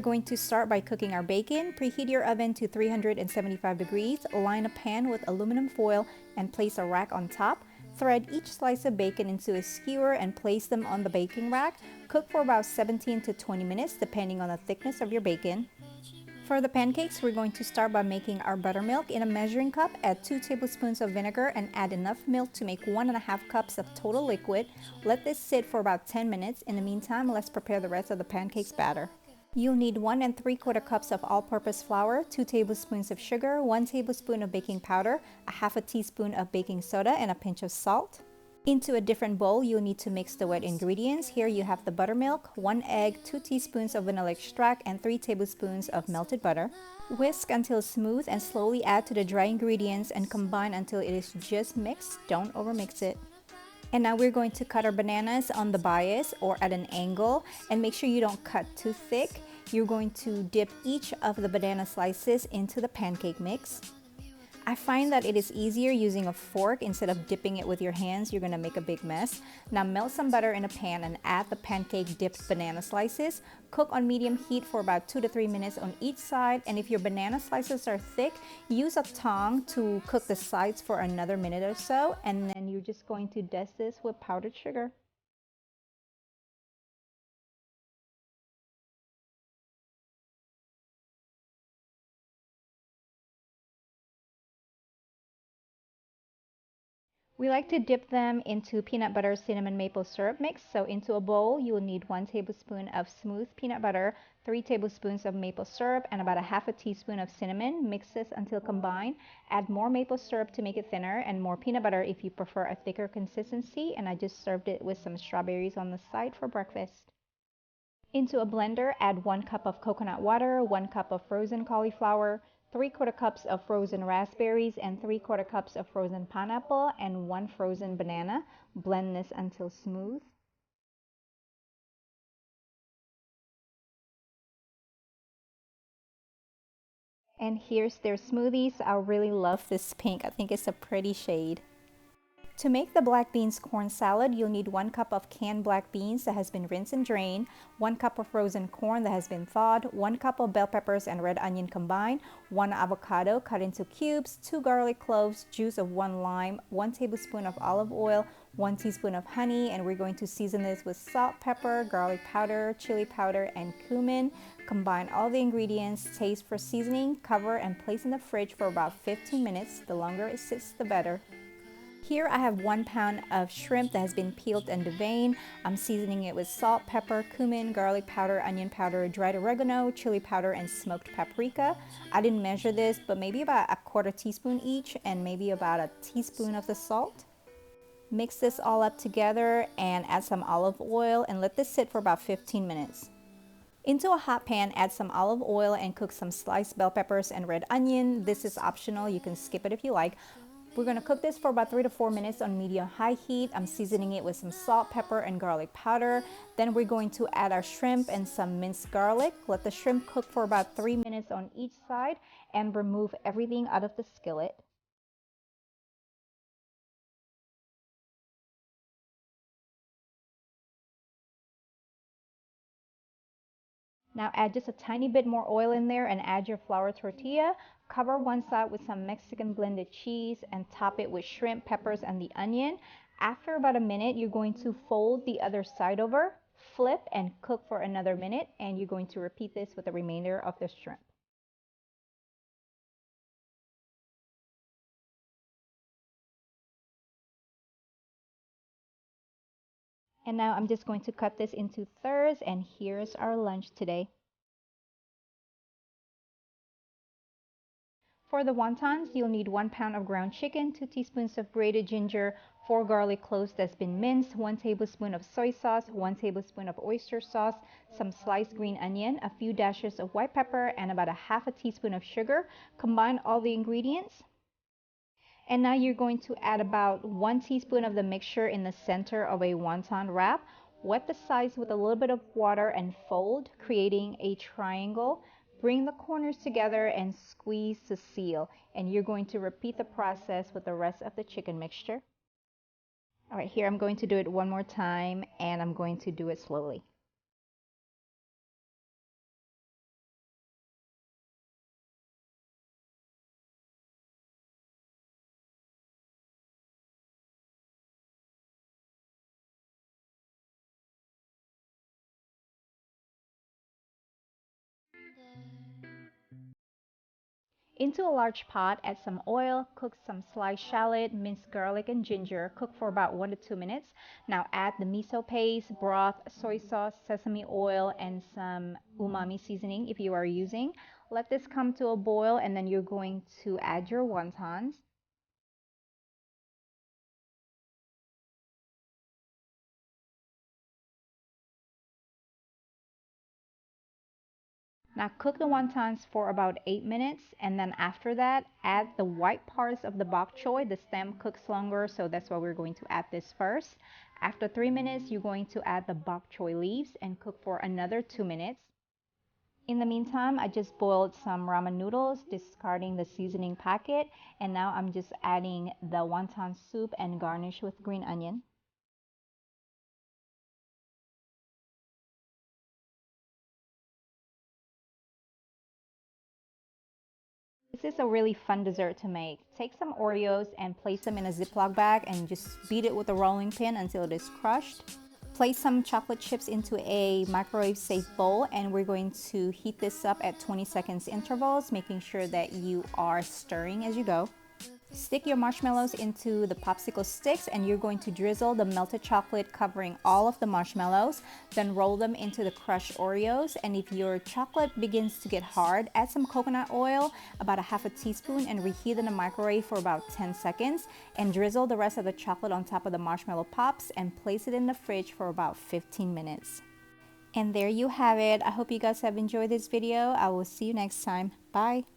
going to start by cooking our bacon. Preheat your oven to 375 degrees. Line a pan with aluminum foil and place a rack on top. Thread each slice of bacon into a skewer and place them on the baking rack. Cook for about 17 to 20 minutes depending on the thickness of your bacon. For the pancakes, we're going to start by making our buttermilk. In a measuring cup, add 2 tablespoons of vinegar and add enough milk to make 1.5 cups of total liquid. Let this sit for about 10 minutes. In the meantime, let's prepare the rest of the pancakes batter. You'll need 1 3/4 cups of all-purpose flour, 2 tablespoons of sugar, 1 tablespoon of baking powder, a half a teaspoon of baking soda, and a pinch of salt. Into a different bowl, you'll need to mix the wet ingredients. Here you have the buttermilk, 1 egg, 2 teaspoons of vanilla extract, and 3 tablespoons of melted butter. Whisk until smooth and slowly add to the dry ingredients and combine until it is just mixed. Don't overmix it. And now we're going to cut our bananas on the bias or at an angle, and make sure you don't cut too thick. You're going to dip each of the banana slices into the pancake mix. I find that it is easier using a fork instead of dipping it with your hands. You're gonna make a big mess. Now melt some butter in a pan and add the pancake dipped banana slices. Cook on medium heat for about 2 to 3 minutes on each side. And if your banana slices are thick, use a tong to cook the sides for another minute or so. And then you're just going to dust this with powdered sugar. We like to dip them into peanut butter cinnamon maple syrup mix. So into a bowl, you will need 1 tablespoon of smooth peanut butter, 3 tablespoons of maple syrup, and about a half a teaspoon of cinnamon. Mix this until combined. Add more maple syrup to make it thinner and more peanut butter if you prefer a thicker consistency. And I just served it with some strawberries on the side for breakfast. Into a blender, add 1 cup of coconut water, 1 cup of frozen cauliflower, 3/4 cups of frozen raspberries, and 3/4 cups of frozen pineapple, and 1 frozen banana. Blend this until smooth. And here's their smoothies. I really love this pink. I think it's a pretty shade. To make the black beans corn salad, you'll need 1 cup of canned black beans that has been rinsed and drained, 1 cup of frozen corn that has been thawed, 1 cup of bell peppers and red onion combined, 1 avocado cut into cubes, 2 garlic cloves, juice of 1 lime, 1 tablespoon of olive oil, 1 teaspoon of honey, and we're going to season this with salt, pepper, garlic powder, chili powder, and cumin. Combine all the ingredients, taste for seasoning, cover, and place in the fridge for about 15 minutes. The longer it sits, the better. Here I have 1 pound of shrimp that has been peeled and deveined. I'm seasoning it with salt, pepper, cumin, garlic powder, onion powder, dried oregano, chili powder, and smoked paprika. I didn't measure this, but maybe about a 1/4 teaspoon each, and maybe about a teaspoon of the salt. Mix this all up together and add some olive oil and let this sit for about 15 minutes. Into a hot pan, add some olive oil and cook some sliced bell peppers and red onion. This is optional, you can skip it if you like. We're going to cook this for about 3 to 4 minutes on medium-high heat. I'm seasoning it with some salt, pepper, and garlic powder. Then we're going to add our shrimp and some minced garlic. Let the shrimp cook for about 3 minutes on each side and remove everything out of the skillet. Now add just a tiny bit more oil in there and add your flour tortilla. Cover one side with some Mexican blended cheese and top it with shrimp, peppers, and the onion. After about a minute, you're going to fold the other side over, flip, and cook for another minute. And you're going to repeat this with the remainder of the shrimp. And now I'm just going to cut this into thirds, and here's our lunch today. For the wontons, you'll need 1 pound of ground chicken, 2 teaspoons of grated ginger, 4 garlic cloves that's been minced, 1 tablespoon of soy sauce, 1 tablespoon of oyster sauce, some sliced green onion, a few dashes of white pepper, and about a half a teaspoon of sugar. Combine all the ingredients. And now you're going to add about 1 teaspoon of the mixture in the center of a wonton wrap. Wet the sides with a little bit of water and fold, creating a triangle. Bring the corners together and squeeze to seal. And you're going to repeat the process with the rest of the chicken mixture. All right, here I'm going to do it one more time, and I'm going to do it slowly. Into a large pot, add some oil, cook some sliced shallot, minced garlic and ginger, cook for about 1 to 2 minutes. Now add the miso paste, broth, soy sauce, sesame oil, and some umami seasoning if you are using. Let this come to a boil and then you're going to add your wontons. Now cook the wontons for about 8 minutes, and then after that add the white parts of the bok choy. The stem cooks longer, so that's why we're going to add this first. After 3 minutes, you're going to add the bok choy leaves and cook for another 2 minutes. In the meantime, I just boiled some ramen noodles, discarding the seasoning packet, and now I'm just adding the wonton soup and garnish with green onion. This is a really fun dessert to make. Take some Oreos and place them in a Ziploc bag and just beat it with a rolling pin until it is crushed. Place some chocolate chips into a microwave safe bowl, and we're going to heat this up at 20 seconds intervals, making sure that you are stirring as you go. Stick your marshmallows into the popsicle sticks and you're going to drizzle the melted chocolate covering all of the marshmallows. Then roll them into the crushed Oreos, and if your chocolate begins to get hard, add some coconut oil, about a half a teaspoon, and reheat in the microwave for about 10 seconds. And drizzle the rest of the chocolate on top of the marshmallow pops and place it in the fridge for about 15 minutes. And there you have it. I hope you guys have enjoyed this video. I will see you next time. Bye.